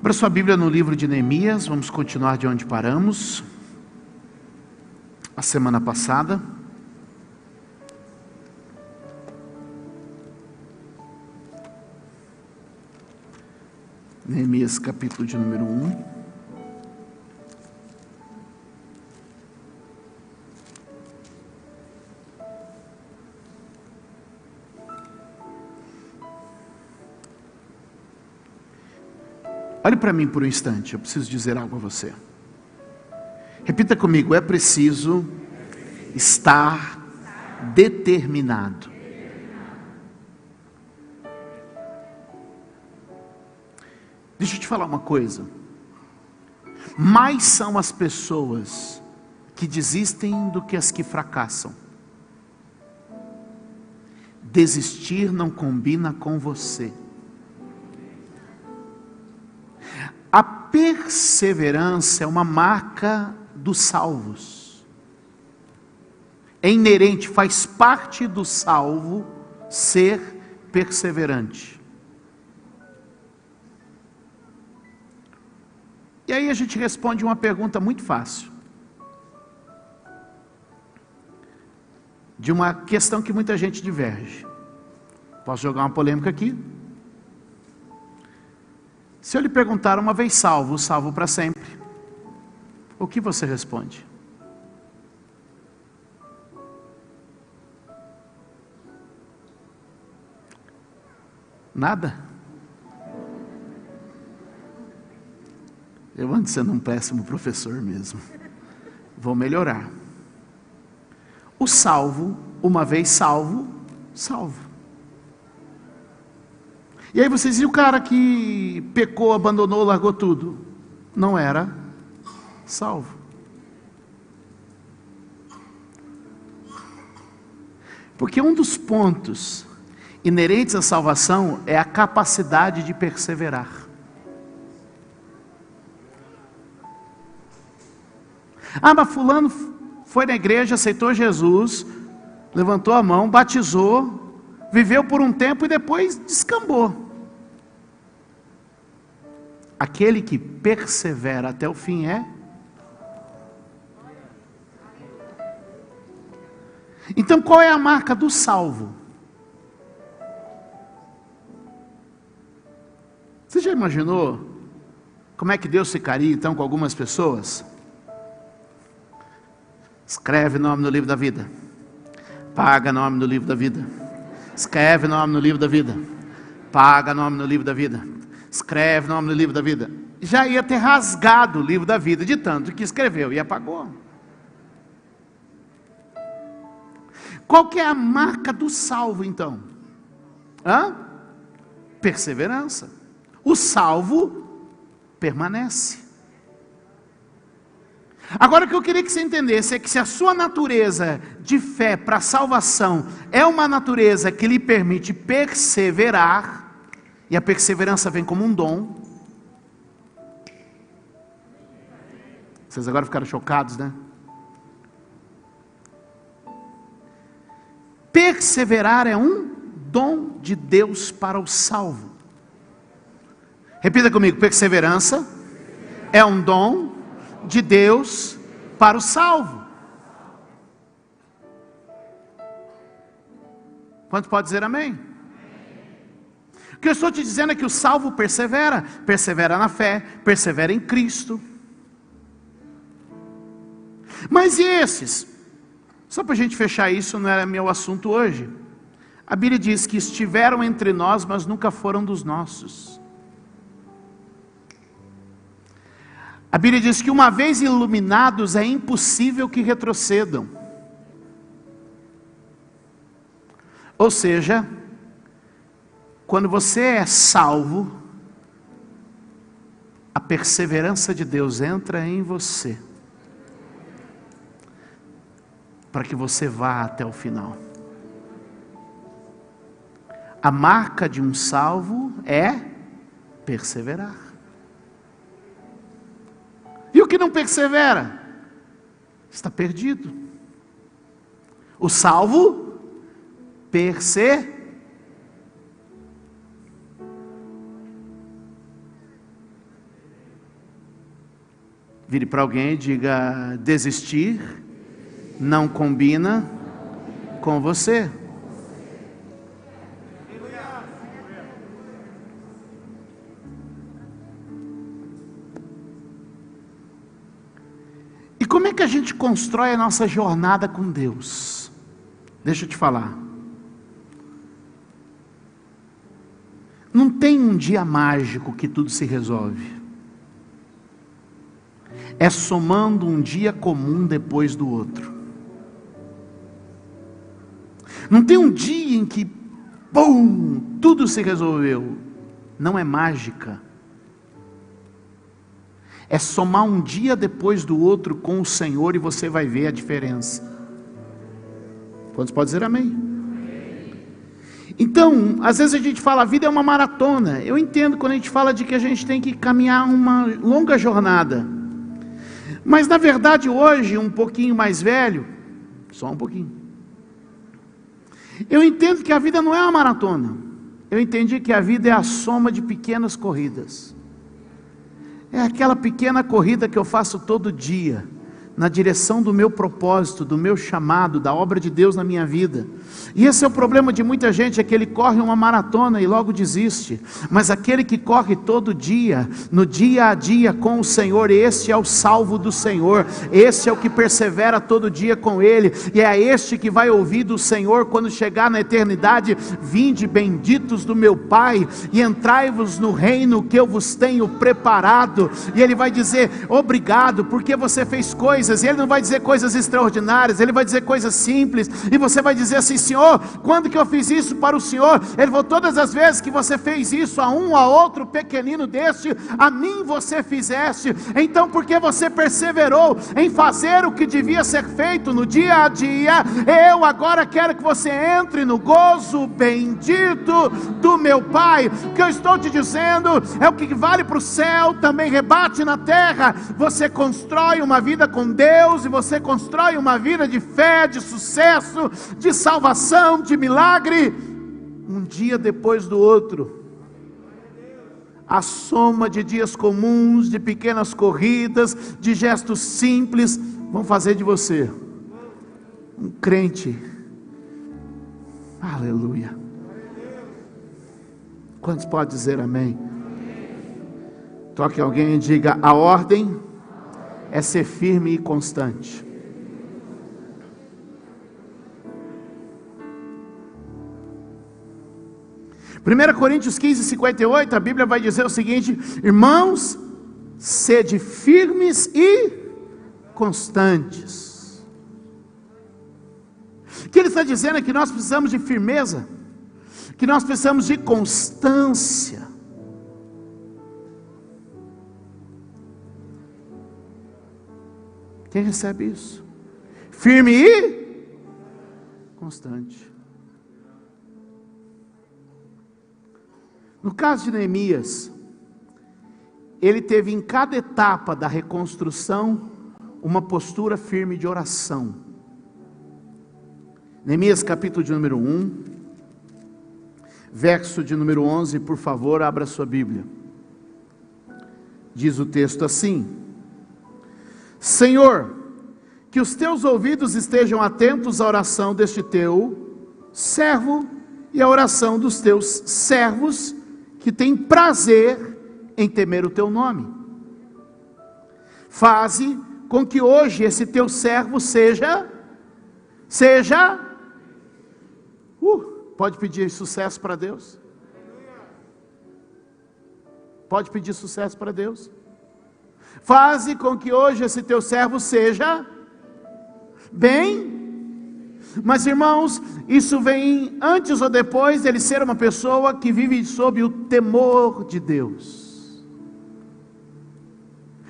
Abra sua Bíblia no livro de Neemias, vamos continuar de onde paramos a semana passada. Neemias capítulo de número 1. Olhe para mim por um instante, eu preciso dizer algo a você. Repita comigo: é preciso estar determinado. Deixa eu te falar uma coisa. Mais são as pessoas que desistem do que as que fracassam. Desistir não combina com você. A perseverança é uma marca dos salvos. É inerente, faz parte do salvo ser perseverante. E aí a gente responde uma pergunta muito fácil. De uma questão que muita gente diverge. Posso jogar uma polêmica aqui? Se eu lhe perguntar uma vez salvo, salvo para sempre, o que você responde? Nada? Eu ando sendo um péssimo professor mesmo. Vou melhorar. O salvo, uma vez salvo, salvo. E aí vocês viram o cara que pecou, abandonou, largou tudo. Não era salvo. Porque um dos pontos inerentes à salvação é a capacidade de perseverar. Ah, mas fulano foi na igreja, aceitou Jesus, levantou a mão, batizou, viveu por um tempo e depois descambou. Aquele que persevera até o fim é. Então qual é a marca do salvo? Você já imaginou como é que Deus ficaria então com algumas pessoas? Escreve nome no livro da vida. Paga nome no livro da vida. Escreve nome no livro da vida. Paga nome no livro da vida. Escreve nome no livro da vida. Já ia ter rasgado o livro da vida de tanto que escreveu e apagou. Qual que é a marca do salvo então? Perseverança. O salvo permanece. Agora o que eu queria que você entendesse é que se a sua natureza de fé para a salvação é uma natureza que lhe permite perseverar, e a perseverança vem como um dom. Vocês agora ficaram chocados, né? Perseverar é um dom de Deus para o salvo. Repita comigo: perseverança é um dom de Deus para o salvo. Quanto pode dizer amém? O que eu estou te dizendo é que o salvo persevera. Persevera na fé, persevera em Cristo. Mas e esses? Só para a gente fechar isso, não era meu assunto hoje. A Bíblia diz que estiveram entre nós, mas nunca foram dos nossos. A Bíblia diz que uma vez iluminados é impossível que retrocedam. Ou seja, quando você é salvo, a perseverança de Deus entra em você, para que você vá até o final. A marca de um salvo é perseverar. E o que não persevera, está perdido. O salvo persevera. Vire para alguém e diga: desistir não combina com você. E como é que a gente constrói a nossa jornada com Deus? Deixa eu te falar. Não tem um dia mágico que tudo se resolve. É somando um dia comum depois do outro. Não tem um dia em que, pum, tudo se resolveu. Não é mágica. É somar um dia depois do outro com o Senhor e você vai ver a diferença. Quantos podem dizer amém? Então, às vezes a gente fala, a vida é uma maratona. Eu entendo quando a gente fala de que a gente tem que caminhar uma longa jornada. Mas na verdade hoje, um pouquinho mais velho, só um pouquinho, eu entendo que a vida não é uma maratona. Eu entendi que a vida é a soma de pequenas corridas. É aquela pequena corrida que eu faço todo dia, na direção do meu propósito, do meu chamado, da obra de Deus na minha vida. E esse é o problema de muita gente, é que ele corre uma maratona e logo desiste. Mas aquele que corre todo dia, no dia a dia com o Senhor, esse é o salvo do Senhor, esse é o que persevera todo dia com Ele, e é este que vai ouvir do Senhor quando chegar na eternidade: vinde benditos do meu Pai, e entrai-vos no reino que eu vos tenho preparado. E Ele vai dizer: obrigado, porque você fez coisas. E Ele não vai dizer coisas extraordinárias, Ele vai dizer coisas simples, e você vai dizer assim: Senhor, quando que eu fiz isso para o Senhor? Ele falou: todas as vezes que você fez isso a um, a outro pequenino deste, a mim você fizeste. Então, porque você perseverou em fazer o que devia ser feito no dia a dia, eu agora quero que você entre no gozo bendito do meu Pai. O que eu estou te dizendo é o que vale para o céu, também rebate na terra. Você constrói uma vida com Deus, e você constrói uma vida de fé, de sucesso, de salvação, de milagre, um dia depois do outro. A soma de dias comuns, de pequenas corridas, de gestos simples, vão fazer de você um crente. Aleluia. Quantos podem dizer amém? Toque alguém e diga: a ordem é ser firme e constante. Primeira Coríntios 15:58, a Bíblia vai dizer o seguinte: irmãos, sede firmes e constantes. O que ele está dizendo é que nós precisamos de firmeza, que nós precisamos de constância. Quem recebe isso? Firme e constante. No caso de Neemias, ele teve em cada etapa da reconstrução uma postura firme de oração. Neemias capítulo de número 1, verso de número 11, por favor, abra sua Bíblia. Diz o texto assim: Senhor, que os teus ouvidos estejam atentos à oração deste teu servo e à oração dos teus servos que têm prazer em temer o teu nome. Faze com que hoje esse teu servo seja, pode pedir sucesso para Deus? Pode pedir sucesso para Deus? Faze com que hoje esse teu servo seja bem. Mas irmãos, isso vem antes ou depois dele ser uma pessoa que vive sob o temor de Deus.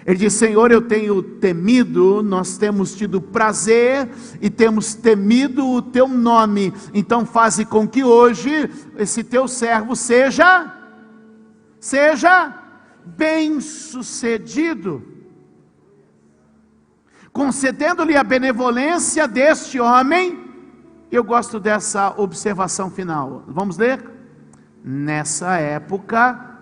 Ele diz: Senhor, eu tenho temido, nós temos tido prazer e temos temido o teu nome. Então faze com que hoje esse teu servo seja bem-sucedido, concedendo-lhe a benevolência deste homem. Eu gosto dessa observação final. Vamos ler? Nessa época,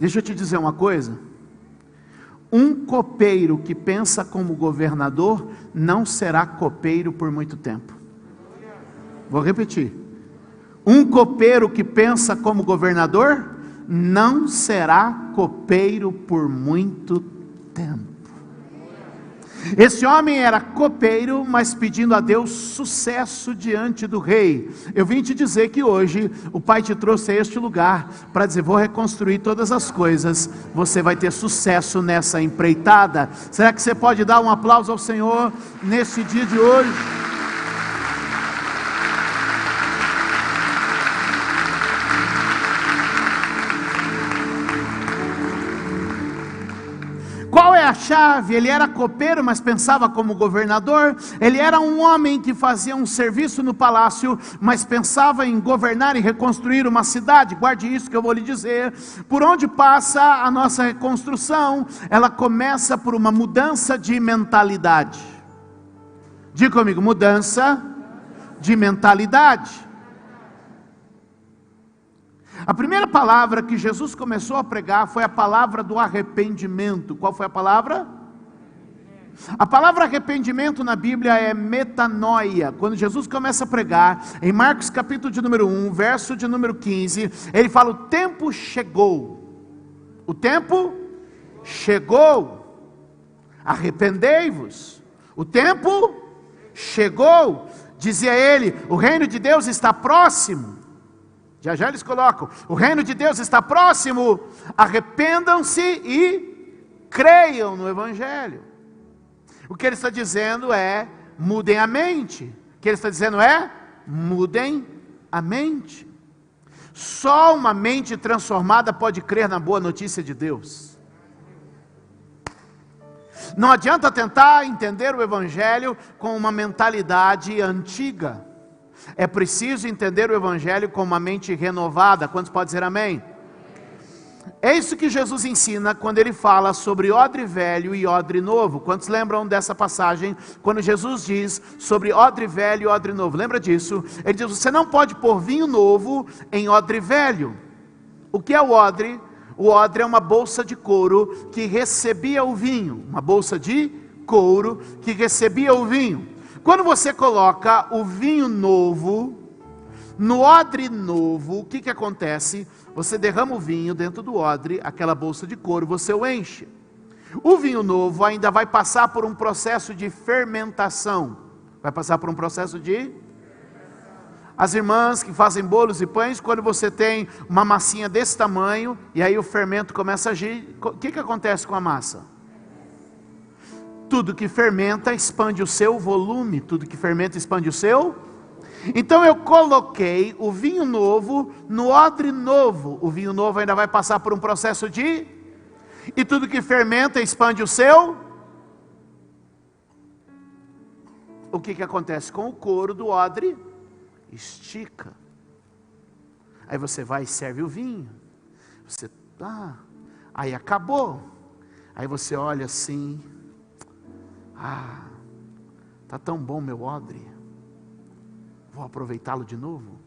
Deixa eu te dizer uma coisa. Um copeiro que pensa como governador não será copeiro por muito tempo. Vou repetir. Um copeiro que pensa como governador não será copeiro por muito tempo. Esse homem era copeiro, mas pedindo a Deus sucesso diante do rei. Eu vim te dizer que hoje o Pai te trouxe a este lugar para dizer: vou reconstruir todas as coisas, você vai ter sucesso nessa empreitada. Será que você pode dar um aplauso ao Senhor nesse dia de hoje? Qual é a chave? Ele era copeiro, mas pensava como governador. Ele era um homem que fazia um serviço no palácio, mas pensava em governar e reconstruir uma cidade. Guarde isso que eu vou lhe dizer. Por onde passa a nossa reconstrução? Ela começa por uma mudança de mentalidade. Diga comigo: mudança de mentalidade. A primeira palavra que Jesus começou a pregar foi a palavra do arrependimento. Qual foi a palavra? A palavra arrependimento na Bíblia é metanoia. Quando Jesus começa a pregar, em Marcos capítulo de número 1, verso de número 15, ele fala: o tempo chegou. O tempo chegou. Arrependei-vos. O tempo chegou. Dizia ele: o reino de Deus está próximo. Já já eles colocam: o reino de Deus está próximo, arrependam-se e creiam no Evangelho. O que ele está dizendo é: mudem a mente. O que ele está dizendo é: mudem a mente. Só uma mente transformada pode crer na boa notícia de Deus. Não adianta tentar entender o Evangelho com uma mentalidade antiga. É preciso entender o Evangelho com uma mente renovada. Quantos podem dizer amém? É isso que Jesus ensina quando ele fala sobre odre velho e odre novo. Quantos lembram dessa passagem? Quando Jesus diz sobre odre velho e odre novo, lembra disso? Ele diz: você não pode pôr vinho novo em odre velho. O que é o odre? O odre é uma bolsa de couro que recebia o vinho. Uma bolsa de couro que recebia o vinho. Quando você coloca o vinho novo no odre novo, o que acontece? Você derrama o vinho dentro do odre, aquela bolsa de couro, você o enche. O vinho novo ainda vai passar por um processo de fermentação. Vai passar por um processo de... As irmãs que fazem bolos e pães, quando você tem uma massinha desse tamanho, e aí o fermento começa a agir, o que acontece com a massa? Tudo que fermenta expande o seu volume. Tudo que fermenta expande o seu. Então eu coloquei o vinho novo no odre novo. O vinho novo ainda vai passar por um processo de... E tudo que fermenta expande o seu. O que acontece com o couro do odre? Estica. Aí você vai e serve o vinho. Você... aí acabou. Aí você olha assim... está tão bom meu odre, vou aproveitá-lo de novo.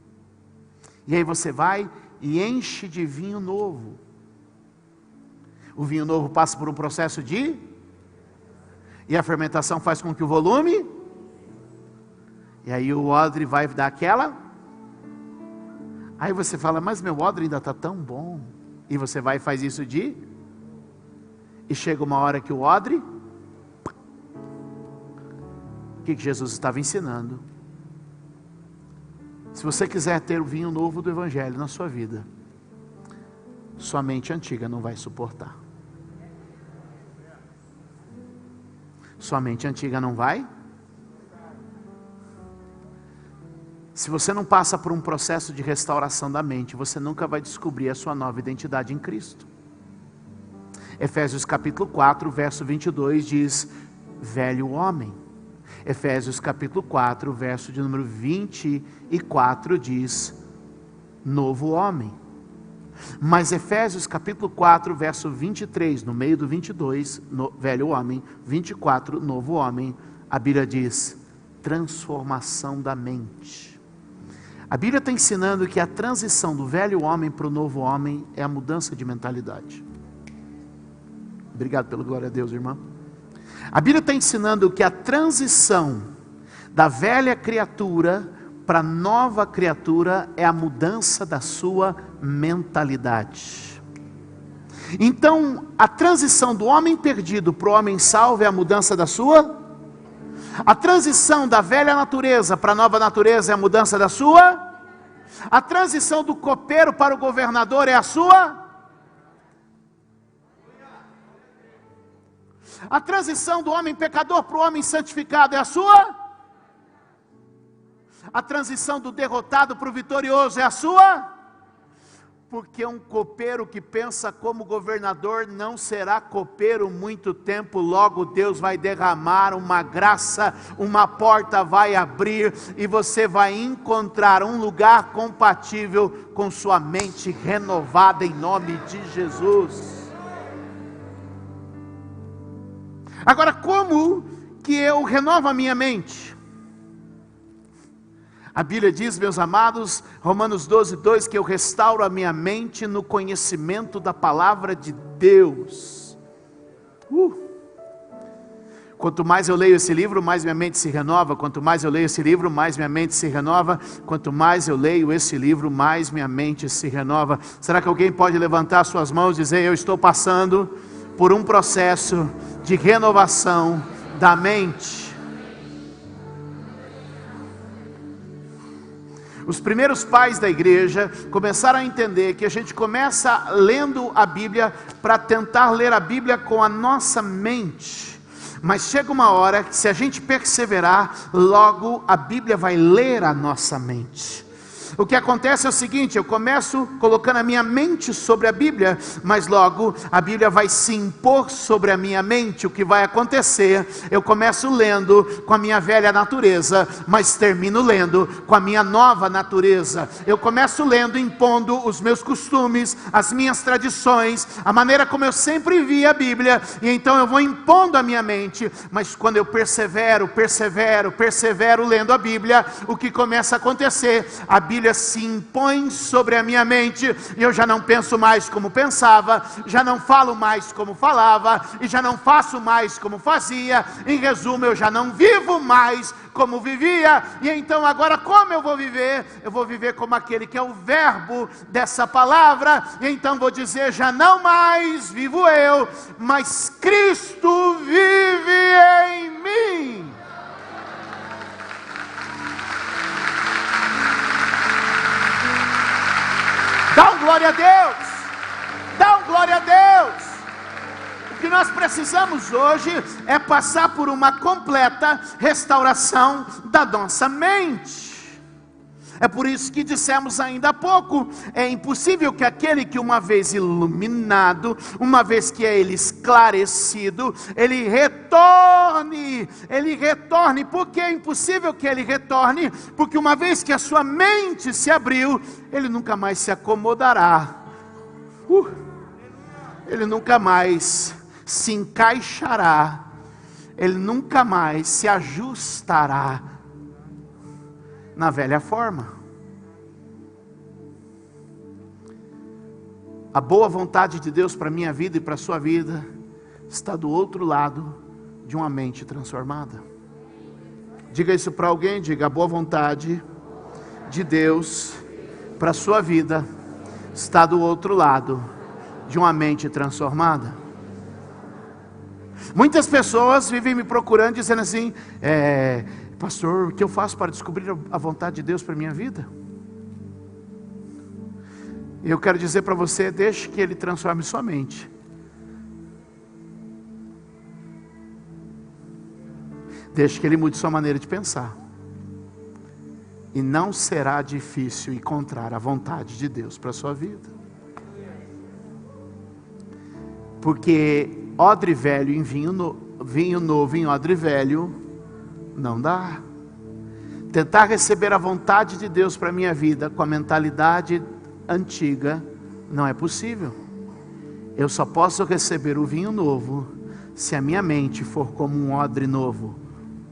E aí você vai e enche de vinho novo. O vinho novo passa por um processo de... E a fermentação faz com que o volume... E aí o odre vai dar aquela... Aí você fala: mas meu odre ainda está tão bom. E você vai e faz isso de... E chega uma hora que o odre... O que Jesus estava ensinando? Se você quiser ter o vinho novo do Evangelho na sua vida, sua mente antiga não vai suportar. Sua mente antiga não vai. Se você não passa por um processo de restauração da mente, você nunca vai descobrir a sua nova identidade em Cristo. Efésios capítulo 4, verso 22 diz: velho homem. Efésios capítulo 4, verso de número 24 diz: novo homem. Mas Efésios capítulo 4, verso 23, no meio do 22, velho homem, 24, novo homem, a Bíblia diz: transformação da mente. A Bíblia está ensinando que a transição do velho homem para o novo homem é a mudança de mentalidade. Obrigado pelo glória a Deus, irmão. A Bíblia está ensinando que a transição da velha criatura para a nova criatura é a mudança da sua mentalidade. Então, a transição do homem perdido para o homem salvo é a mudança da sua. A transição da velha natureza para a nova natureza é a mudança da sua. A transição do copeiro para o governador é a sua. A transição do homem pecador para o homem santificado é a sua. A transição do derrotado para o vitorioso é a sua. Porque um copeiro que pensa como governador não será copeiro muito tempo. Logo Deus vai derramar uma graça, uma porta vai abrir e você vai encontrar um lugar compatível com sua mente renovada em nome de Jesus. Agora, como que eu renovo a minha mente? A Bíblia diz, meus amados, Romanos 12:2, que eu restauro a minha mente no conhecimento da palavra de Deus. Quanto mais eu leio esse livro, mais minha mente se renova. Quanto mais eu leio esse livro, mais minha mente se renova. Quanto mais eu leio esse livro, mais minha mente se renova. Será que alguém pode levantar suas mãos e dizer: eu estou passando por um processo de renovação da mente? Os primeiros pais da igreja começaram a entender que a gente começa lendo a Bíblia para tentar ler a Bíblia com a nossa mente. Mas chega uma hora que, se a gente perseverar, logo a Bíblia vai ler a nossa mente. O que acontece é o seguinte: eu começo colocando a minha mente sobre a Bíblia, mas logo a Bíblia vai se impor sobre a minha mente. O que vai acontecer? Eu começo lendo com a minha velha natureza, mas termino lendo com a minha nova natureza. Eu começo lendo impondo os meus costumes, as minhas tradições, a maneira como eu sempre vi a Bíblia, e então eu vou impondo a minha mente. Mas quando eu persevero lendo a Bíblia, o que começa a acontecer? A Bíblia se impõe sobre a minha mente, e eu já não penso mais como pensava, já não falo mais como falava, e já não faço mais como fazia. Em resumo, eu já não vivo mais como vivia. E então agora, como eu vou viver? Eu vou viver como aquele que é o verbo dessa palavra. E então vou dizer: já não mais vivo eu, mas Cristo vive em mim. Dá um glória a Deus, dá um glória a Deus. O que nós precisamos hoje é passar por uma completa restauração da nossa mente. É por isso que dissemos ainda há pouco: é impossível que aquele que uma vez iluminado, uma vez que é ele esclarecido, ele retorne. Por que é impossível que ele retorne? Porque uma vez que a sua mente se abriu, ele nunca mais se acomodará. Ele nunca mais se encaixará. Ele nunca mais se ajustará na velha forma. A boa vontade de Deus para a minha vida e para a sua vida está do outro lado de uma mente transformada. Diga isso para alguém, diga: a boa vontade de Deus para a sua vida está do outro lado de uma mente transformada. Muitas pessoas vivem me procurando dizendo assim: pastor, o que eu faço para descobrir a vontade de Deus para a minha vida? E eu quero dizer para você: deixe que Ele transforme sua mente. Deixe que Ele mude sua maneira de pensar. E não será difícil encontrar a vontade de Deus para a sua vida. Porque odre velho em vinho novo em odre velho não dá. Tentar receber a vontade de Deus para a minha vida com a mentalidade antiga não é possível. Eu só posso receber o vinho novo se a minha mente for como um odre novo,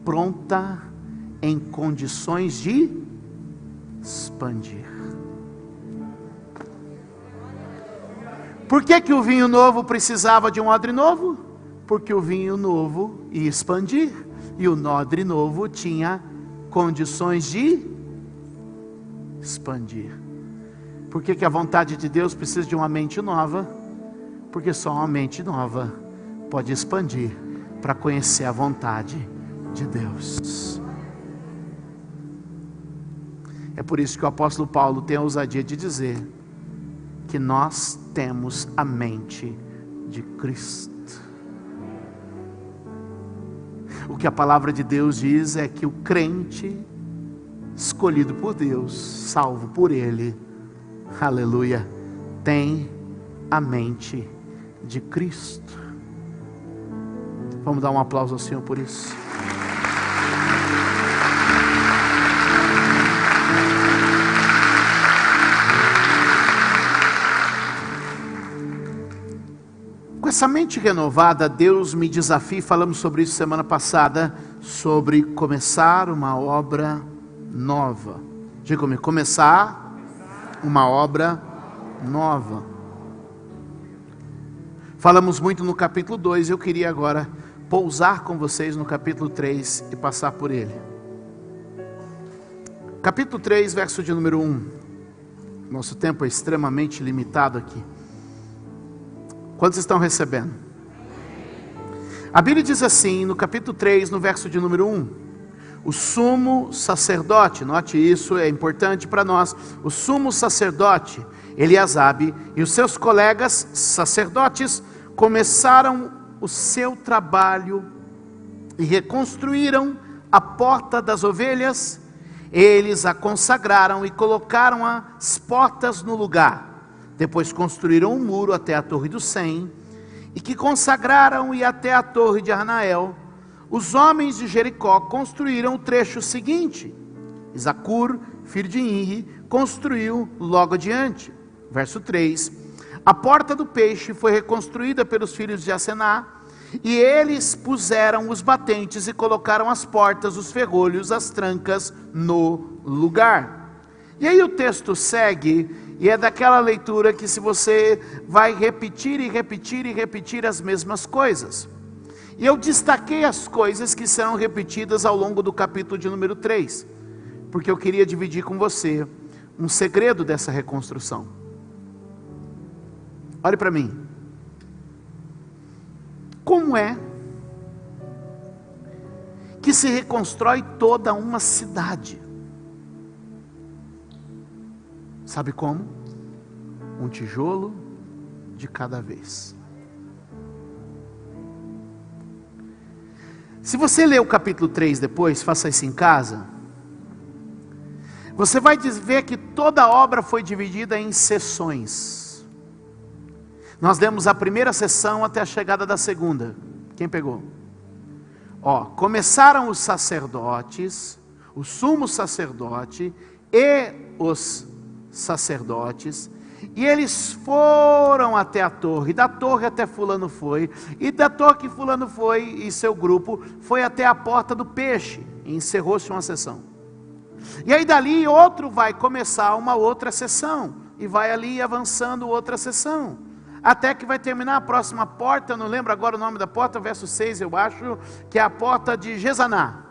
pronta, em condições de expandir. Por que o vinho novo precisava de um odre novo? Porque o vinho novo ia expandir, e o odre novo tinha condições de expandir. Por que a vontade de Deus precisa de uma mente nova? Porque só uma mente nova pode expandir para conhecer a vontade de Deus. É por isso que o apóstolo Paulo tem a ousadia de dizer que nós temos a mente de Cristo. O que a palavra de Deus diz é que o crente escolhido por Deus, salvo por Ele, aleluia, tem a mente de Cristo. Vamos dar um aplauso ao Senhor por isso. Com essa mente renovada, Deus me desafia, falamos sobre isso semana passada, sobre começar uma obra nova. Diga comigo, começar uma obra nova. Falamos muito no capítulo 2, eu queria agora pousar com vocês no capítulo 3 e passar por ele. Capítulo 3, verso de número 1. Nosso tempo é extremamente limitado aqui. Quantos estão recebendo? A Bíblia diz assim, no capítulo 3, no verso de número 1. O sumo sacerdote, note isso, é importante para nós. O sumo sacerdote, Eliasabe, e os seus colegas sacerdotes começaram o seu trabalho e reconstruíram a porta das ovelhas. Eles a consagraram e colocaram as portas no lugar. Depois construíram um muro até a torre do Sem, e que consagraram e até a torre de Arnael. Os homens de Jericó construíram o trecho seguinte. Zacur, filho de Inri, construiu logo adiante. Verso 3. A porta do peixe foi reconstruída pelos filhos de Asená, e eles puseram os batentes e colocaram as portas, os ferrolhos, as trancas no lugar. E aí o texto segue, e é daquela leitura que se você vai repetir e repetir e repetir as mesmas coisas. E eu destaquei as coisas que serão repetidas ao longo do capítulo de número 3, porque eu queria dividir com você um segredo dessa reconstrução. Olhe para mim. Como é que se reconstrói toda uma cidade? Sabe como? Um tijolo de cada vez. Se você ler o capítulo 3 depois, faça isso em casa, você vai ver que toda a obra foi dividida em seções. Nós lemos a primeira seção até a chegada da segunda. Quem pegou? Começaram os sacerdotes, o sumo sacerdote e os sacerdotes, e eles foram até a torre, da torre até fulano foi, e da torre que fulano foi e seu grupo foi até a porta do peixe, e encerrou-se uma sessão. E aí dali outro vai começar uma outra sessão, e vai ali avançando outra sessão, até que vai terminar a próxima porta. Eu não lembro agora o nome da porta, verso 6 eu acho, que é a porta de Gesaná.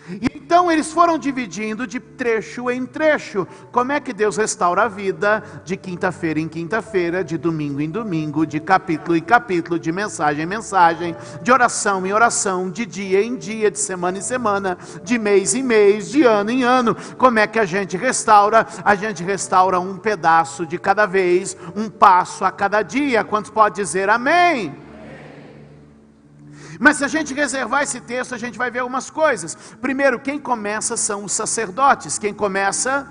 E então eles foram dividindo de trecho em trecho. Como é que Deus restaura a vida? De quinta-feira em quinta-feira, de domingo em domingo, de capítulo em capítulo, de mensagem em mensagem, de oração em oração, de dia em dia, de semana em semana, de mês em mês, de ano em ano. Como é que a gente restaura? A gente restaura um pedaço de cada vez, um passo a cada dia. Quantos podem dizer amém? Mas se a gente reservar esse texto, a gente vai ver algumas coisas. Primeiro, quem começa são os sacerdotes. Quem começa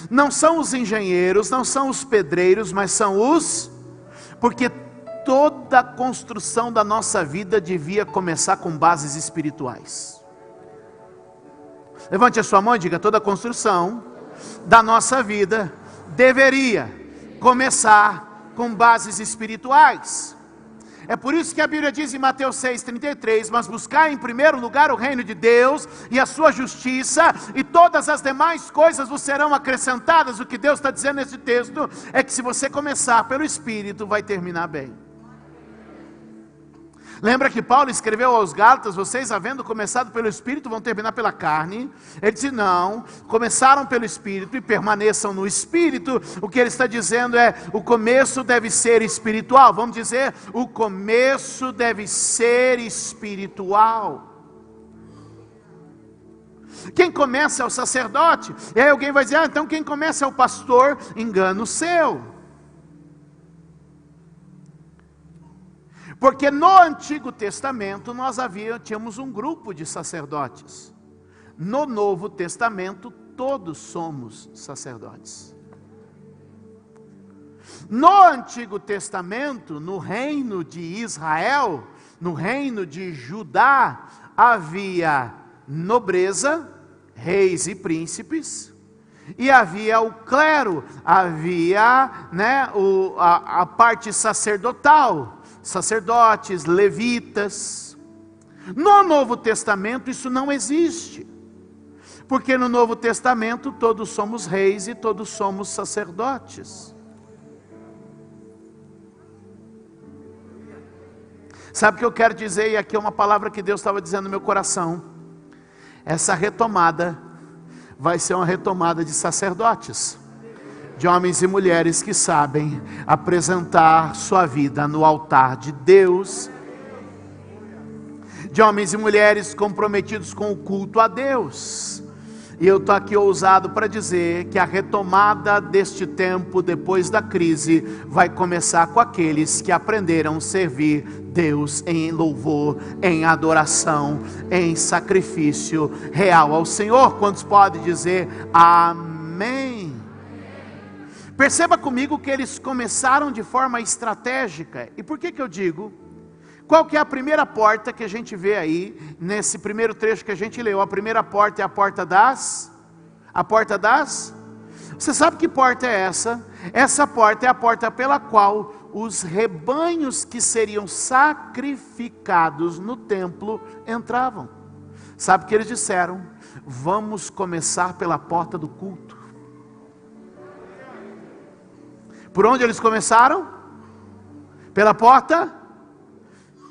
não são os engenheiros, não são os pedreiros, mas são os... Porque toda a construção da nossa vida devia começar com bases espirituais. Levante a sua mão e diga: toda a construção da nossa vida deveria começar com bases espirituais. É por isso que a Bíblia diz em Mateus 6,33, mas buscar em primeiro lugar o reino de Deus e a sua justiça, e todas as demais coisas vos serão acrescentadas. O que Deus está dizendo nesse texto é que se você começar pelo Espírito, vai terminar bem. Lembra que Paulo escreveu aos Gálatas: vocês, havendo começado pelo Espírito, vão terminar pela carne? Ele disse: não, começaram pelo Espírito e permaneçam no Espírito. O que ele está dizendo é: o começo deve ser espiritual. Vamos dizer, o começo deve ser espiritual. Quem começa é o sacerdote. E aí alguém vai dizer: então quem começa é o pastor. Engano seu. Porque no Antigo Testamento nós tínhamos um grupo de sacerdotes. No Novo Testamento todos somos sacerdotes. No Antigo Testamento, no reino de Israel, no reino de Judá, havia nobreza, reis e príncipes, e havia o clero, havia a parte sacerdotal, sacerdotes, levitas. No Novo Testamento isso não existe, porque no Novo Testamento todos somos reis e todos somos sacerdotes. Sabe o que eu quero dizer? E aqui é uma palavra que Deus estava dizendo no meu coração. Essa retomada vai ser uma retomada de sacerdotes, de homens e mulheres que sabem apresentar sua vida no altar de Deus, de homens e mulheres comprometidos com o culto a Deus. E eu estou aqui ousado para dizer que a retomada deste tempo depois da crise vai começar com aqueles que aprenderam a servir Deus em louvor, em adoração, em sacrifício real ao Senhor. Quantos podem dizer amém? Perceba comigo que eles começaram de forma estratégica. E por que eu digo? Qual que é a primeira porta que a gente vê aí, nesse primeiro trecho que a gente leu? A primeira porta é a porta das... Você sabe que porta é essa? Essa porta é a porta pela qual os rebanhos que seriam sacrificados no templo entravam. Sabe o que eles disseram? Vamos começar pela porta do culto. Por onde eles começaram? Pela porta.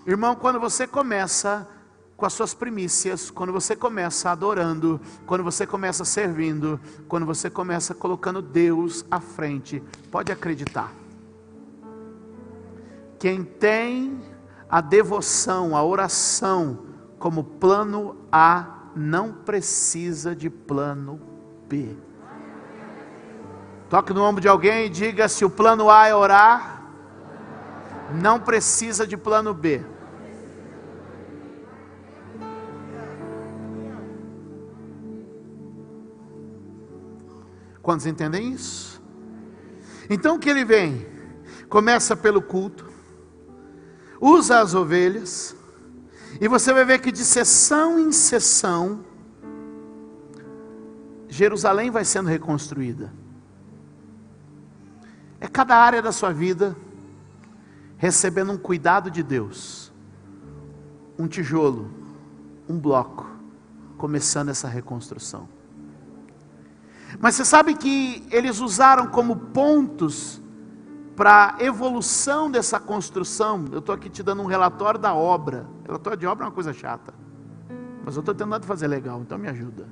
Irmão, quando você começa com as suas primícias, quando você começa adorando, quando você começa servindo, quando você começa colocando Deus à frente, pode acreditar. Quem tem a devoção, a oração como plano A, não precisa de plano B. Toque no ombro de alguém e diga: se o plano A é orar, não precisa de plano B. Quantos entendem isso? Então o que ele vem? Começa pelo culto, usa as ovelhas, e você vai ver que de sessão em sessão, Jerusalém vai sendo reconstruída. É cada área da sua vida recebendo um cuidado de Deus, um tijolo, um bloco, começando essa reconstrução. Mas você sabe que eles usaram como pontos para a evolução dessa construção. Eu estou aqui te dando um relatório da obra. Relatório de obra é uma coisa chata, mas eu estou tentando fazer legal, então me ajuda.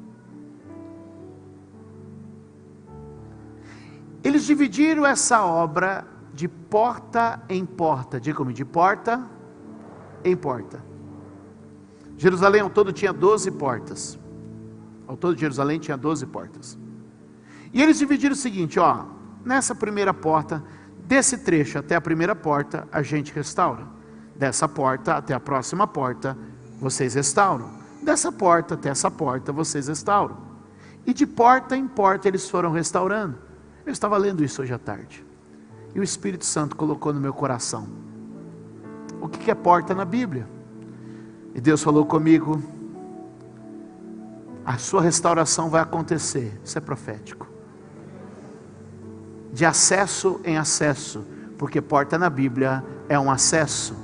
Eles dividiram essa obra de porta em porta. Diga comigo, de porta em porta. Jerusalém ao todo tinha 12 portas. Ao todo Jerusalém tinha 12 portas. E eles dividiram o seguinte, nessa primeira porta, desse trecho até a primeira porta, a gente restaura. Dessa porta até a próxima porta, vocês restauram. Dessa porta até essa porta, vocês restauram. E de porta em porta eles foram restaurando. Eu estava lendo isso hoje à tarde, e o Espírito Santo colocou no meu coração: o que é porta na Bíblia? E Deus falou comigo: a sua restauração vai acontecer. Isso é profético. De acesso em acesso, porque porta na Bíblia é um acesso.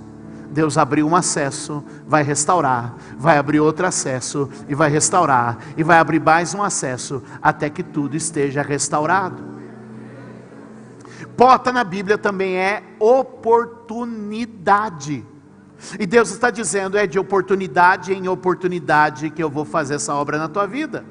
Deus abriu um acesso, vai restaurar, vai abrir outro acesso e vai restaurar, e vai abrir mais um acesso, até que tudo esteja restaurado. Porta na Bíblia também é oportunidade. E Deus está dizendo, é de oportunidade em oportunidade que eu vou fazer essa obra na tua vida.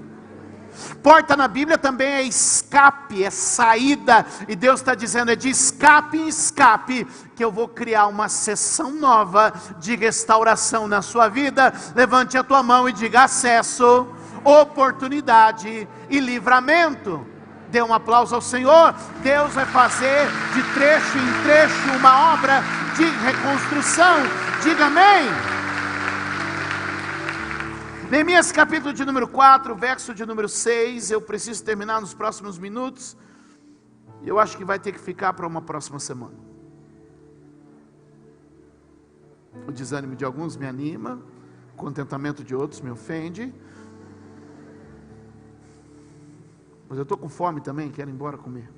Porta na Bíblia também é escape, é saída. E Deus está dizendo, é de escape em escape que eu vou criar uma sessão nova de restauração na sua vida. Levante a tua mão e diga: acesso, oportunidade e livramento. Dê um aplauso ao Senhor. Deus vai fazer de trecho em trecho uma obra de reconstrução. Diga amém. Neemias capítulo de número 4, verso de número 6, eu preciso terminar nos próximos minutos, e eu acho que vai ter que ficar para uma próxima semana. O desânimo de alguns me anima, o contentamento de outros me ofende, mas eu estou com fome também, quero ir embora comer.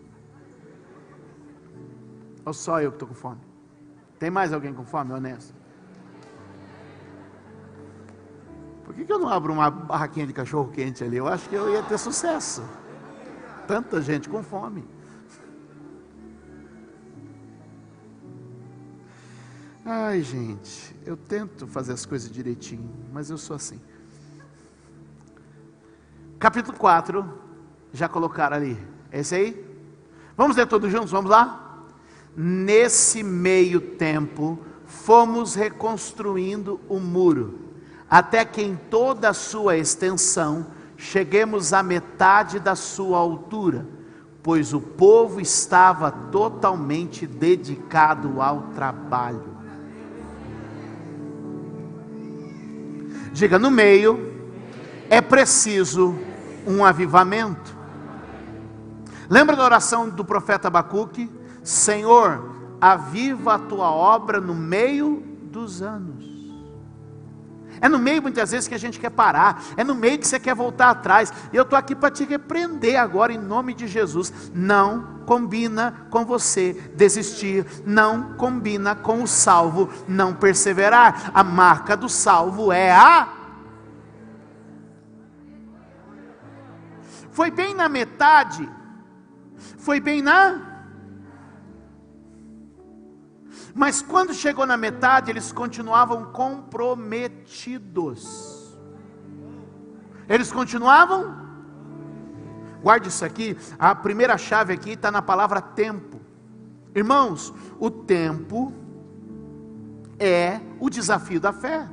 Ou só eu que estou com fome? Tem mais alguém com fome, honesto? Por que eu não abro uma barraquinha de cachorro quente ali? Eu acho que eu ia ter sucesso. Tanta gente com fome. Ai, gente, eu tento fazer as coisas direitinho, mas eu sou assim. Capítulo 4, já colocaram ali. É esse aí? Vamos ler todos juntos, vamos lá? Nesse meio tempo, fomos reconstruindo o muro, até que em toda a sua extensão, cheguemos à metade da sua altura, pois o povo estava totalmente dedicado ao trabalho. Diga, no meio, é preciso um avivamento. Lembra da oração do profeta Abacuque? Senhor, aviva a tua obra no meio dos anos. É no meio muitas vezes que a gente quer parar, é no meio que você quer voltar atrás, e eu estou aqui para te repreender agora em nome de Jesus. Não combina com você desistir, não combina com o salvo não perseverar. A marca do salvo é a... Foi bem na metade, foi bem na... Mas quando chegou na metade, eles continuavam comprometidos. Eles continuavam? Guarde isso aqui, a primeira chave aqui está na palavra tempo. Irmãos, o tempo é o desafio da fé.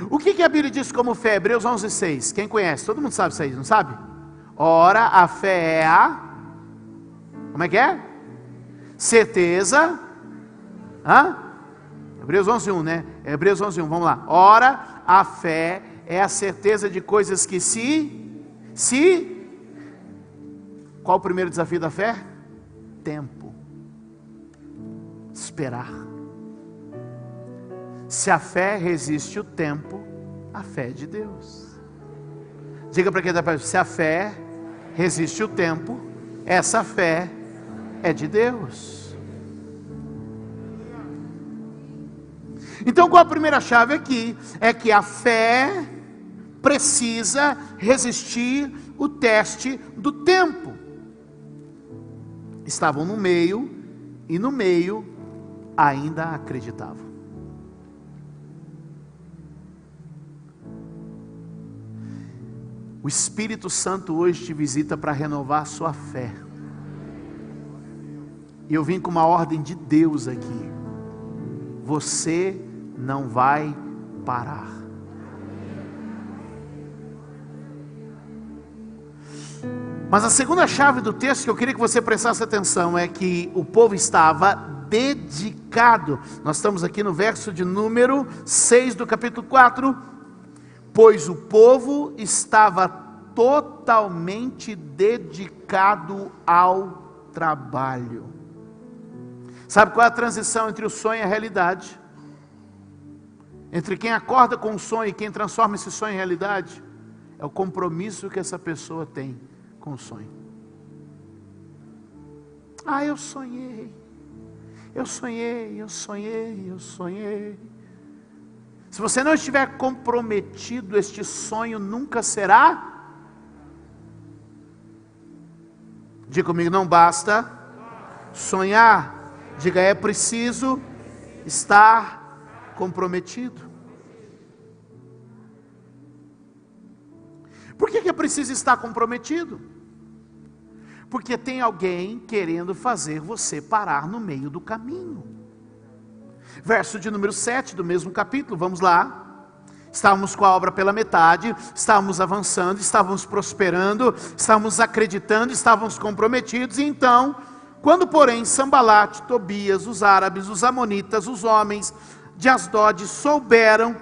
O que a Bíblia diz como fé? Hebreus 11:6. Quem conhece? Todo mundo sabe isso aí, não sabe? Ora, a fé é a... Como é que é? Certeza. Hebreus 11:1, né? Hebreus 11:1, vamos lá. Ora, a fé é a certeza de coisas que Qual o primeiro desafio da fé? Tempo. Esperar. Se a fé resiste o tempo, a fé é de Deus. Diga para quem está perto, se a fé resiste o tempo, essa fé é de Deus. Então qual a primeira chave aqui? É que a fé precisa resistir o teste do tempo. Estavam no meio, e no meio ainda acreditavam. O Espírito Santo hoje te visita para renovar a sua fé. E eu vim com uma ordem de Deus aqui. Você não vai parar. Mas a segunda chave do texto que eu queria que você prestasse atenção é que o povo estava dedicado. Nós estamos aqui no verso de número 6 do capítulo 4. Pois o povo estava totalmente dedicado ao trabalho. Sabe qual é a transição entre o sonho e a realidade? Entre quem acorda com o sonho e quem transforma esse sonho em realidade? É o compromisso que essa pessoa tem com o sonho. Eu sonhei. Eu sonhei, eu sonhei, eu sonhei. Se você não estiver comprometido, este sonho nunca será. Diga comigo, não basta sonhar. Diga, é preciso estar comprometido. Por que é preciso estar comprometido? Porque tem alguém querendo fazer você parar no meio do caminho. Verso de número 7 do mesmo capítulo, vamos lá. Estávamos com a obra pela metade, estávamos avançando, estávamos prosperando, estávamos acreditando, estávamos comprometidos. E então, quando porém Sambalate, Tobias, os árabes, os amonitas, os homens de Asdod souberam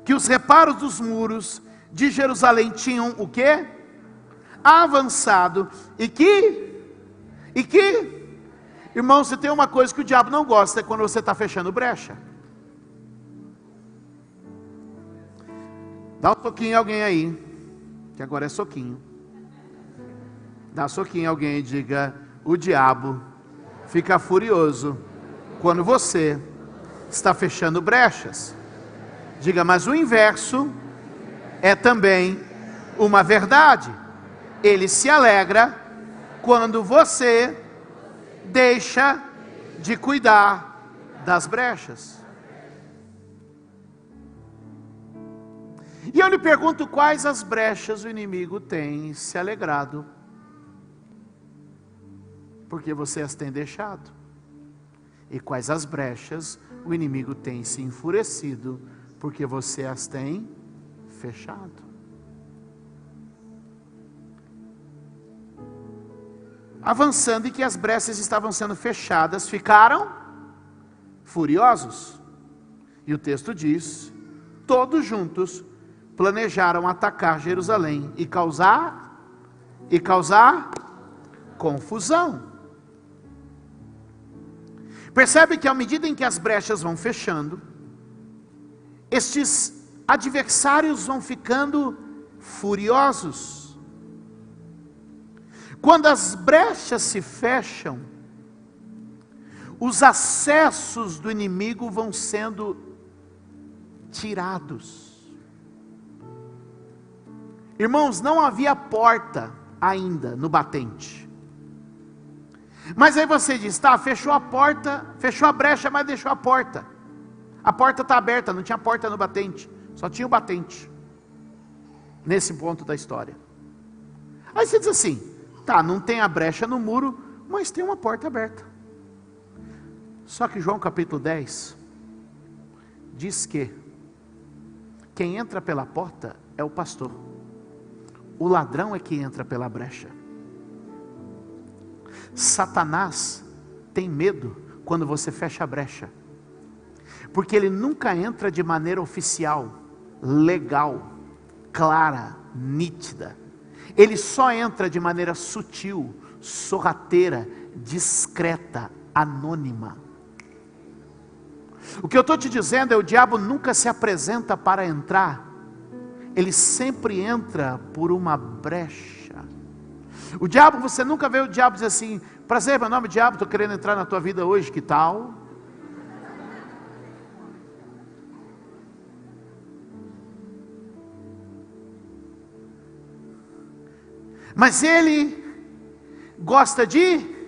que os reparos dos muros de Jerusalém tinham o quê? Avançado. E que, irmão, você tem uma coisa que o diabo não gosta, é quando você está fechando brecha. Dá um soquinho em alguém aí, que agora é soquinho. Dá um soquinho em alguém e diga, o diabo fica furioso quando você está fechando brechas. Diga, mas o inverso é também uma verdade. Ele se alegra quando você deixa de cuidar das brechas. E eu lhe pergunto, quais as brechas o inimigo tem se alegrado? Porque você as tem deixado. E quais as brechas o inimigo tem se enfurecido? Porque você as tem fechado. Avançando em que as brechas estavam sendo fechadas, ficaram furiosos. E o texto diz, todos juntos planejaram atacar Jerusalém e causar confusão. Percebe que à medida em que as brechas vão fechando, estes adversários vão ficando furiosos. Quando as brechas se fecham, os acessos do inimigo vão sendo tirados. Irmãos, não havia porta ainda no batente. Mas aí você diz, tá, fechou a porta, fechou a brecha, mas deixou a porta. A porta está aberta, não tinha porta no batente, só tinha o batente. Nesse ponto da história. Aí você diz assim, tá, não tem a brecha no muro, mas tem uma porta aberta. Só que João capítulo 10 diz que quem entra pela porta é o pastor. O ladrão é que entra pela brecha. Satanás tem medo quando você fecha a brecha. Porque ele nunca entra de maneira oficial, legal, clara, nítida. Ele só entra de maneira sutil, sorrateira, discreta, anônima. O que eu estou te dizendo é, o diabo nunca se apresenta para entrar. Ele sempre entra por uma brecha. O diabo, você nunca vê o diabo dizer assim, prazer, meu nome é diabo, estou querendo entrar na tua vida hoje, que tal? Mas ele gosta de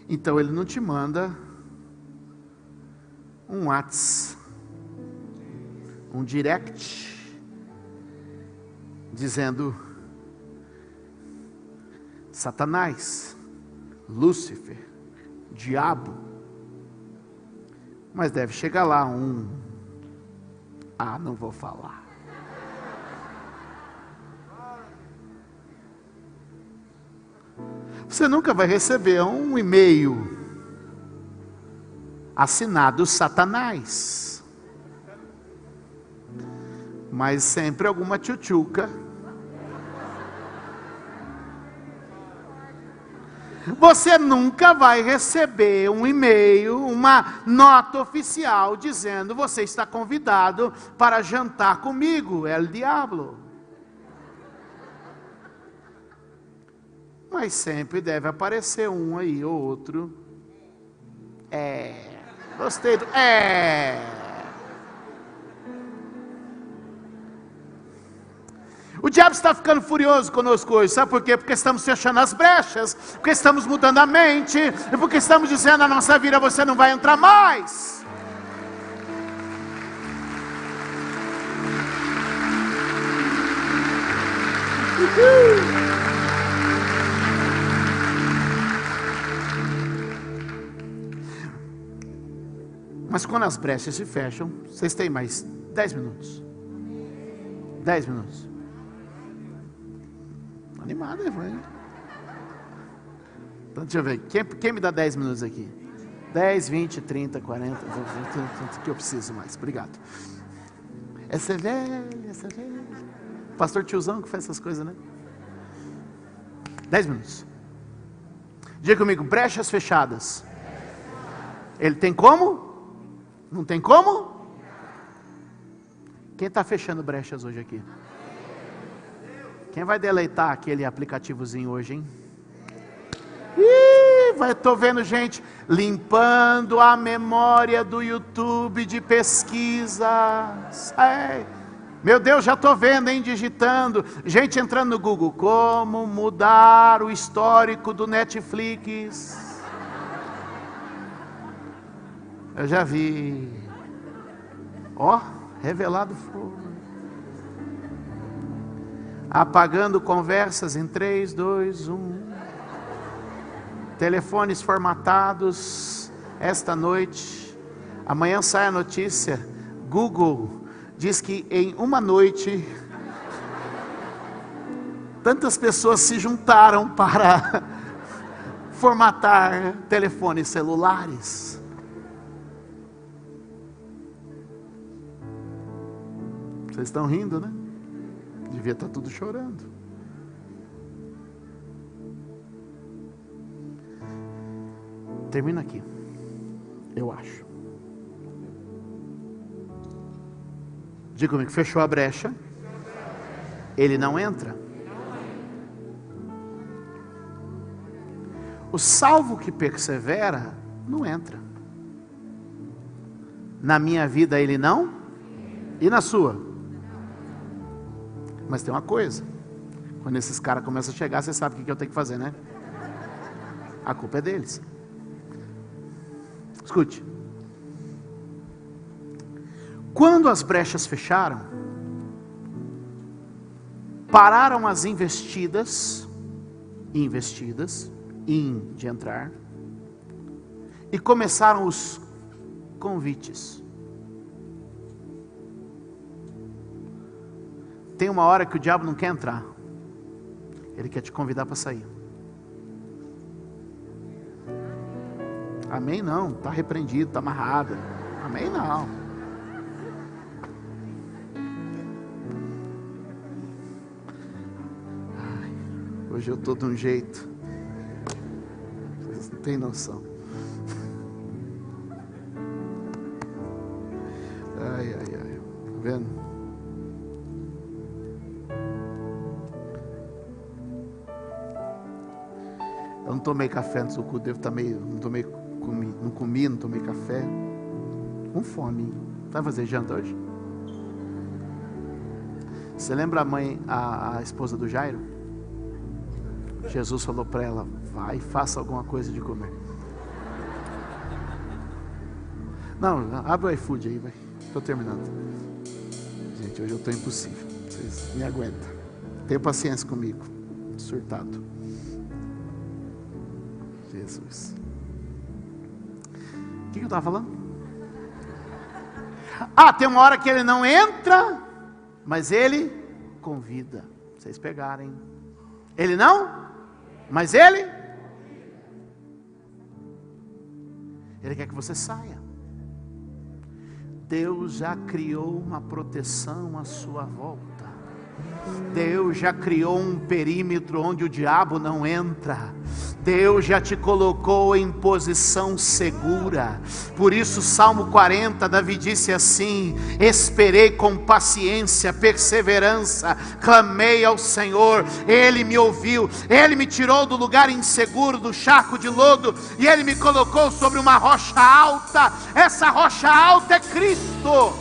então ele não te manda um WhatsApp, um direct, dizendo, Satanás, Lúcifer, diabo, mas deve chegar lá não vou falar. Você nunca vai receber um e-mail assinado Satanás, mas sempre alguma tchutchuca. Você nunca vai receber um e-mail, uma nota oficial dizendo: você está convidado para jantar comigo. É o diabo. Mas sempre deve aparecer um aí ou outro. Gostei do... O diabo está ficando furioso conosco hoje, sabe por quê? Porque estamos fechando as brechas, porque estamos mudando a mente, e porque estamos dizendo na nossa vida: você não vai entrar mais. Mas quando as brechas se fecham, vocês têm mais 10 minutos. 10 minutos. Animado, hein? Então deixa eu ver, quem me dá 10 minutos aqui? 10, 20, 30, 40, tanto que eu preciso mais, obrigado. Essa é velha. Pastor tiozão que faz essas coisas, né? 10 minutos. Diga comigo: brechas fechadas. Ele tem como? Não tem como? Quem está fechando brechas hoje aqui? Quem vai deleitar aquele aplicativozinho hoje, hein? Estou vendo gente limpando a memória do YouTube de pesquisas. Meu Deus, já estou vendo, hein? Digitando. Gente entrando no Google: como mudar o histórico do Netflix. Eu já vi. Revelado fogo. Apagando conversas em 3, 2, 1. Telefones formatados esta noite. Amanhã sai a notícia: Google diz que em uma noite tantas pessoas se juntaram para formatar telefones celulares. Vocês estão rindo, né? Devia estar tudo chorando. Termina aqui, eu acho. Diga comigo: fechou a brecha, ele não entra. O salvo que persevera não entra. Na minha vida ele não, e na sua? Mas tem uma coisa: quando esses caras começam a chegar, você sabe o que eu tenho que fazer, né? A culpa é deles. Escute. Quando as brechas fecharam, pararam as investidas de entrar, e começaram os convites. Tem uma hora que o diabo não quer entrar, ele quer te convidar para sair. Amém não, está repreendido, está amarrado. Amém não. Hoje eu estou de um jeito, vocês não têm noção. Tá vendo? Eu não tomei café no seu culto, devo estar meio, não comi, não tomei café, com fome. Vai fazer janta hoje? Você lembra a mãe, a esposa do Jairo? Jesus falou para ela: vai e faça alguma coisa de comer. Não, abre o iFood aí, vai. Estou terminando. Gente, hoje eu estou impossível. Vocês me aguentam. Tenha paciência comigo. Surtado. Jesus. O que eu estava falando? Tem uma hora que ele não entra, mas ele convida. Vocês pegarem. Ele não? Mas ele quer que você saia. Deus já criou uma proteção à sua volta. Deus já criou um perímetro onde o diabo não entra. Deus já te colocou em posição segura. Por isso, Salmo 40, Davi disse assim: esperei com paciência, perseverança, clamei ao Senhor, Ele me ouviu, Ele me tirou do lugar inseguro, do charco de lodo, e Ele me colocou sobre uma rocha alta. Essa rocha alta é Cristo.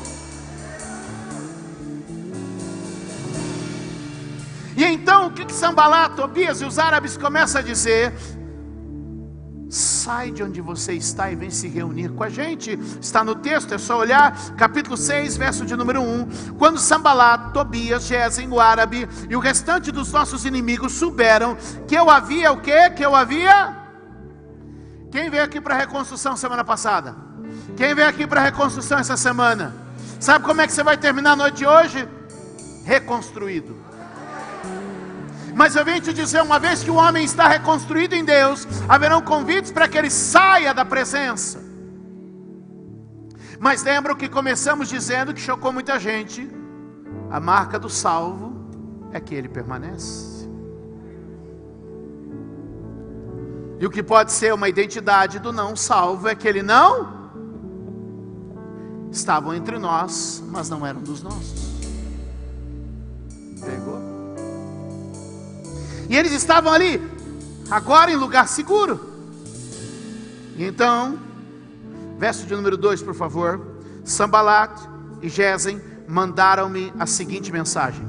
E então o que Sanbalat, Tobias e os árabes começam a dizer? Sai de onde você está e vem se reunir com a gente. Está no texto, é só olhar, capítulo 6, verso de número 1. Quando Sanbalat, Tobias, Gesem, o árabe e o restante dos nossos inimigos souberam que eu havia o quê? Que eu havia? Quem veio aqui para a reconstrução semana passada? Quem veio aqui para a reconstrução essa semana? Sabe como é que você vai terminar a noite de hoje? Reconstruído. Mas eu venho te dizer, uma vez que o homem está reconstruído em Deus, haverão convites para que ele saia da presença. Mas lembra o que começamos dizendo, que chocou muita gente? A marca do salvo é que ele permanece. E o que pode ser uma identidade do não salvo é que ele não estavam entre nós, mas não eram dos nossos. Pegou? E eles estavam ali, agora em lugar seguro. E então, verso de número 2, por favor. Sanbalat e Gesem mandaram-me a seguinte mensagem.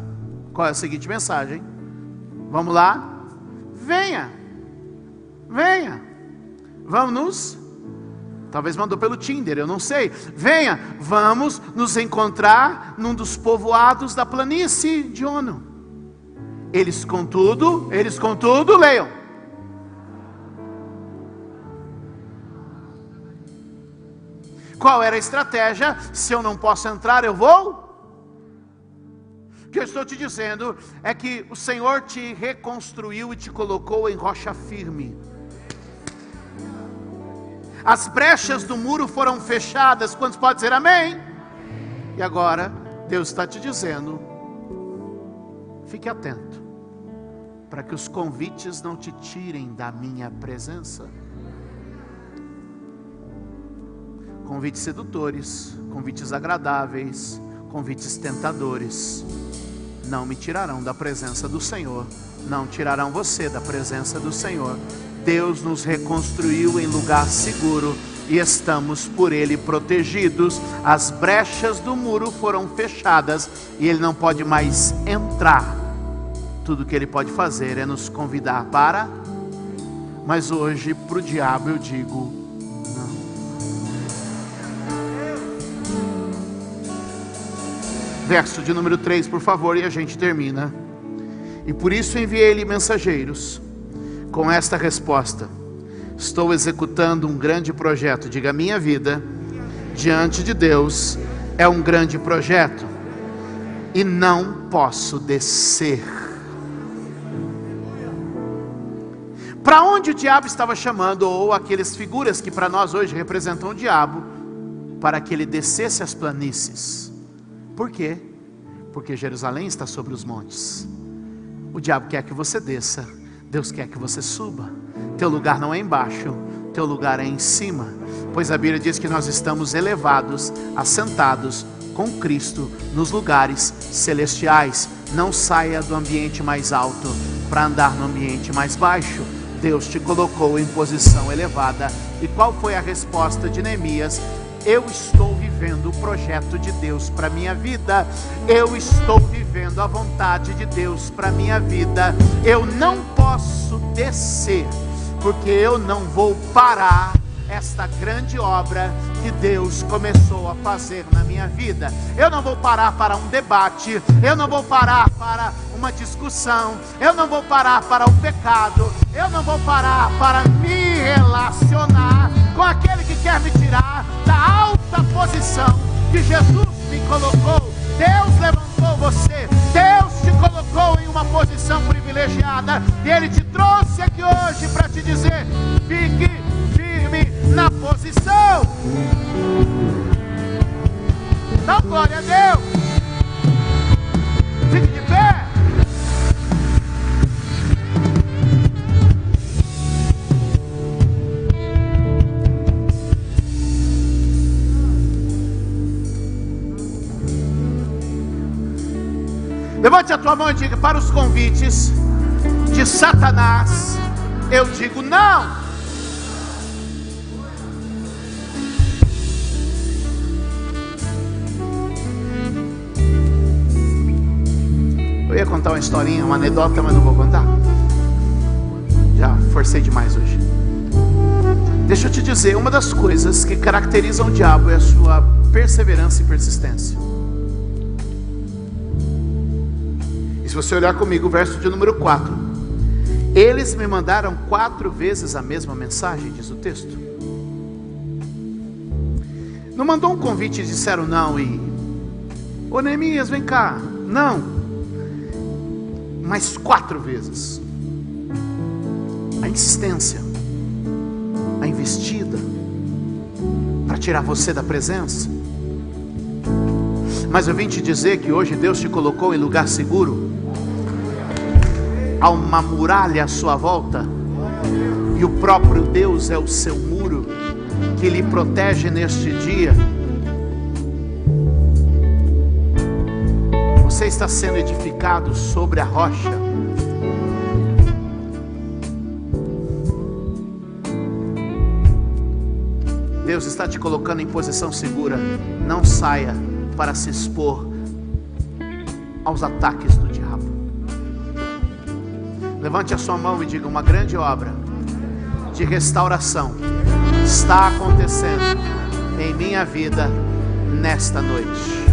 Qual é a seguinte mensagem? Vamos lá. Venha, venha, vamos nos... Talvez mandou pelo Tinder, eu não sei. Venha, vamos nos encontrar num dos povoados da planície de Ono. Eles contudo, leiam. Qual era a estratégia? Se eu não posso entrar, eu vou? O que eu estou te dizendo é que o Senhor te reconstruiu e te colocou em rocha firme. As brechas do muro foram fechadas. Quantos podem dizer amém? E agora, Deus está te dizendo: fique atento, para que os convites não te tirem da minha presença. Convites sedutores, convites agradáveis, convites tentadores, não me tirarão da presença do Senhor, não tirarão você da presença do Senhor. Deus nos reconstruiu em lugar seguro e estamos por Ele protegidos. As brechas do muro foram fechadas e Ele não pode mais entrar. Tudo que Ele pode fazer é nos convidar para... Mas hoje para o diabo eu digo não. Verso de número 3, por favor, e a gente termina. E por isso enviei-lhe mensageiros com esta resposta: estou executando um grande projeto. Diga: minha vida diante de Deus é um grande projeto e não posso descer. Para onde o diabo estava chamando, ou aquelas figuras que para nós hoje representam o diabo, para que ele descesse as planícies. Por quê? Porque Jerusalém está sobre os montes. O diabo quer que você desça, Deus quer que você suba. Teu lugar não é embaixo, teu lugar é em cima. Pois a Bíblia diz que nós estamos elevados, assentados com Cristo nos lugares celestiais. Não saia do ambiente mais alto para andar no ambiente mais baixo. Deus te colocou em posição elevada. E qual foi a resposta de Neemias? Eu estou vivendo o projeto de Deus para a minha vida. Eu estou vivendo a vontade de Deus para a minha vida. Eu não posso descer, porque eu não vou parar esta grande obra que Deus começou a fazer na minha vida. Eu não vou parar para um debate, eu não vou parar para uma discussão, eu não vou parar para o pecado, eu não vou parar para me relacionar com aquele que quer me tirar da alta posição que Jesus me colocou. Deus levantou você, Deus te colocou em uma posição privilegiada, e Ele te trouxe aqui hoje para te dizer: fique firme na posição. Dá glória a Deus. Fique de pé. Levante a tua mão e diga: para os convites de Satanás, eu digo não. Eu ia contar uma historinha, uma anedota, mas não vou contar. Já forcei demais hoje. Deixa eu te dizer, uma das coisas que caracterizam o diabo é a sua perseverança e persistência. E se você olhar comigo o verso de número 4, eles me mandaram 4 vezes a mesma mensagem, diz o texto. Não mandou um convite e disseram não e: ô Neemias, vem cá. Não, mas 4 vezes. A insistência, a investida para tirar você da presença. Mas eu vim te dizer que hoje Deus te colocou em lugar seguro. Há uma muralha à sua volta, e o próprio Deus é o seu muro que lhe protege neste dia. Você está sendo edificado sobre a rocha. Deus está te colocando em posição segura. Não saia para se expor aos ataques do diabo. Levante a sua mão e diga: uma grande obra de restauração está acontecendo em minha vida nesta noite.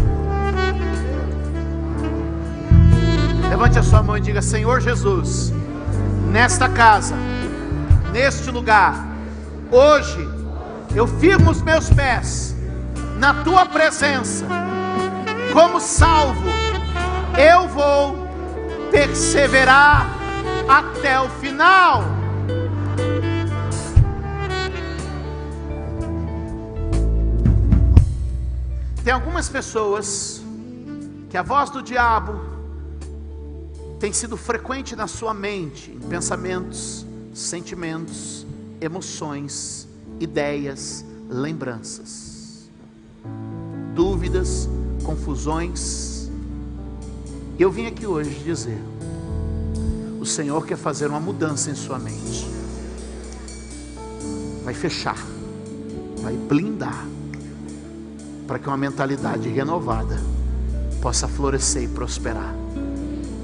Levante a sua mão e diga: Senhor Jesus, nesta casa, neste lugar, hoje eu firmo os meus pés na tua presença. Como salvo, eu vou perseverar até o final. Tem algumas pessoas que a voz do diabo tem sido frequente na sua mente, em pensamentos, sentimentos, emoções, ideias, lembranças, dúvidas, confusões. Eu vim aqui hoje dizer: o Senhor quer fazer uma mudança em sua mente. Vai fechar, vai blindar, para que uma mentalidade renovada possa florescer e prosperar.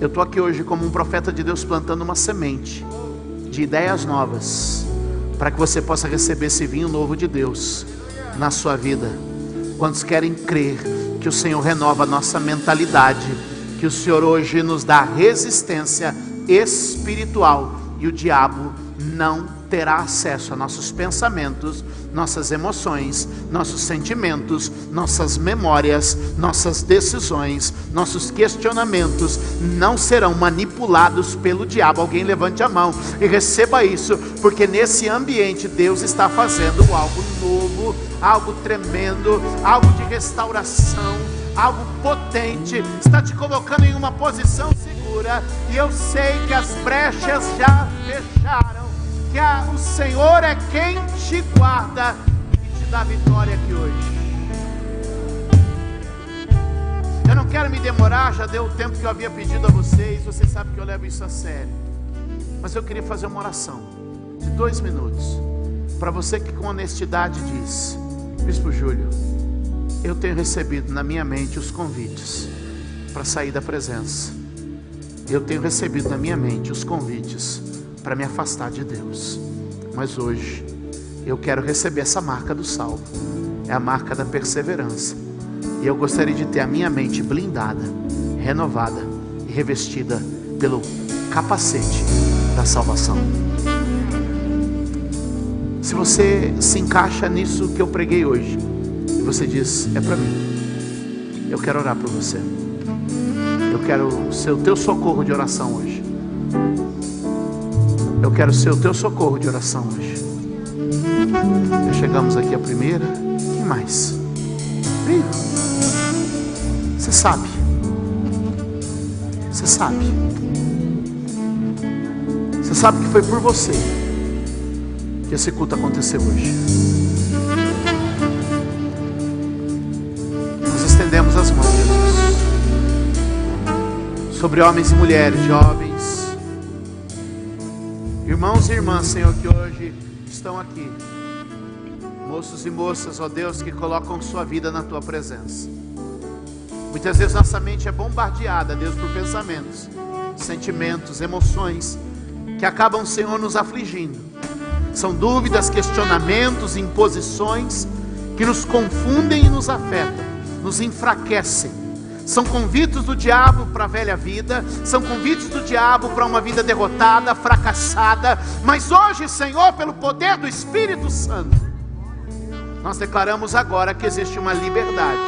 Eu estou aqui hoje como um profeta de Deus, plantando uma semente de ideias novas, para que você possa receber esse vinho novo de Deus na sua vida. Quantos querem crer que o Senhor renova a nossa mentalidade, que o Senhor hoje nos dá resistência espiritual, e o diabo não terá acesso a nossos pensamentos, nossas emoções, nossos sentimentos, nossas memórias, nossas decisões, nossos questionamentos não serão manipulados pelo diabo. Alguém levante a mão e receba isso, porque nesse ambiente Deus está fazendo algo novo, algo tremendo, algo de restauração, algo potente. Está te colocando em uma posição segura, e eu sei que as brechas já fecharam, que o Senhor é quem te guarda e te dá vitória aqui hoje. Eu não quero me demorar, já deu o tempo que eu havia pedido a vocês. Vocês sabem que eu levo isso a sério, mas eu queria fazer uma oração de 2 minutos, para você que com honestidade diz: Bispo Júlio, eu tenho recebido na minha mente os convites para sair da presença. Eu tenho recebido na minha mente os convites para me afastar de Deus. Mas hoje eu quero receber essa marca do salvo. É a marca da perseverança. E eu gostaria de ter a minha mente blindada, renovada e revestida pelo capacete da salvação. Se você se encaixa nisso que eu preguei hoje, e você diz: é para mim, eu quero orar por você. Eu quero ser o teu socorro de oração hoje. Eu quero ser o teu socorro de oração hoje. Já chegamos aqui a primeira. Quem mais? Vem. Você sabe. Você sabe. Você sabe que foi por você que esse culto aconteceu hoje. Nós estendemos as mãos, Jesus. sobre homens e mulheres, jovens, irmãos e irmãs, Senhor, que hoje estão aqui, moços e moças, ó Deus, que colocam sua vida na Tua presença. Muitas vezes nossa mente é bombardeada, Deus, por pensamentos, sentimentos, emoções, que acabam, Senhor, nos afligindo. São dúvidas, questionamentos, imposições, que nos confundem e nos afetam, nos enfraquecem. São convites do diabo para a velha vida, são convites do diabo para uma vida derrotada, fracassada. Mas hoje, Senhor, pelo poder do Espírito Santo, nós declaramos agora que existe uma liberdade,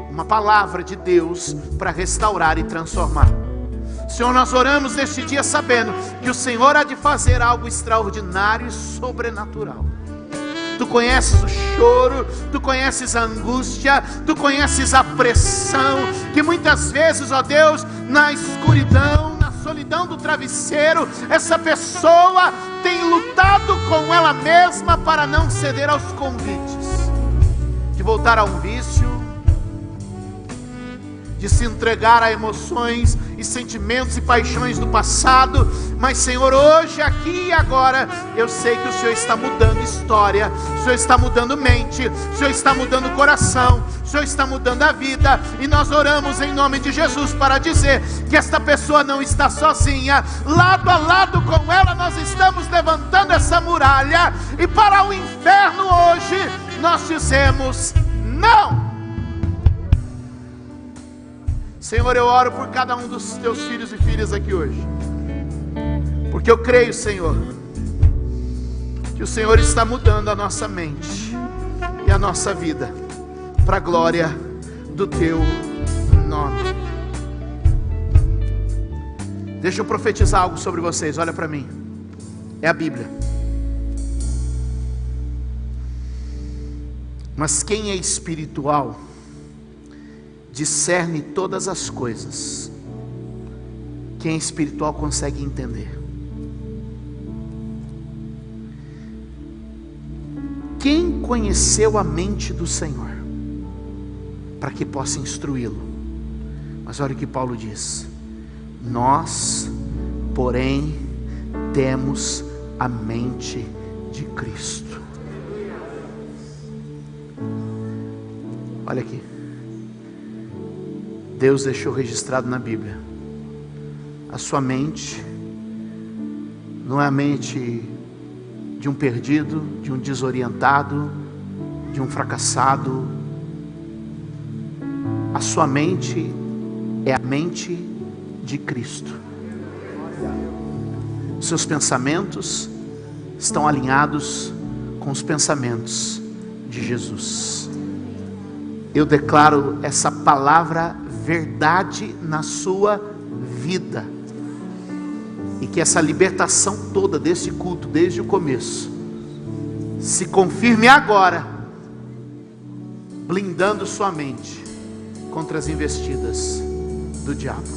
uma palavra de Deus para restaurar e transformar. Senhor, nós oramos neste dia sabendo que o Senhor há de fazer algo extraordinário e sobrenatural. Tu conheces o choro, Tu conheces a angústia, Tu conheces a pressão, que muitas vezes, ó Deus, na escuridão, na solidão do travesseiro, essa pessoa tem lutado com ela mesma para não ceder aos convites, de voltar a um vício, de se entregar a emoções e sentimentos e paixões do passado. Mas Senhor, hoje, aqui e agora, eu sei que o Senhor está mudando história, o Senhor está mudando mente, o Senhor está mudando coração, o Senhor está mudando a vida. E nós oramos em nome de Jesus para dizer que esta pessoa não está sozinha. Lado a lado com ela nós estamos levantando essa muralha, e para o inferno hoje nós dizemos não. Senhor, eu oro por cada um dos Teus filhos e filhas aqui hoje, porque eu creio, Senhor, que o Senhor está mudando a nossa mente e a nossa vida para a glória do Teu nome. Deixa eu profetizar algo sobre vocês, olha para mim, é a Bíblia. Mas quem é espiritual discerne todas as coisas. Quem é espiritual consegue entender. Quem conheceu a mente do Senhor para que possa instruí-lo? Mas olha o que Paulo diz: nós, porém, temos a mente de Cristo. Olha aqui, Deus deixou registrado na Bíblia: a sua mente não é a mente de um perdido, de um desorientado, de um fracassado. A sua mente é a mente de Cristo. Seus pensamentos estão alinhados com os pensamentos de Jesus. Eu declaro essa palavra verdade na sua vida, e que essa libertação toda desse culto, desde o começo, se confirme agora, blindando sua mente contra as investidas do diabo.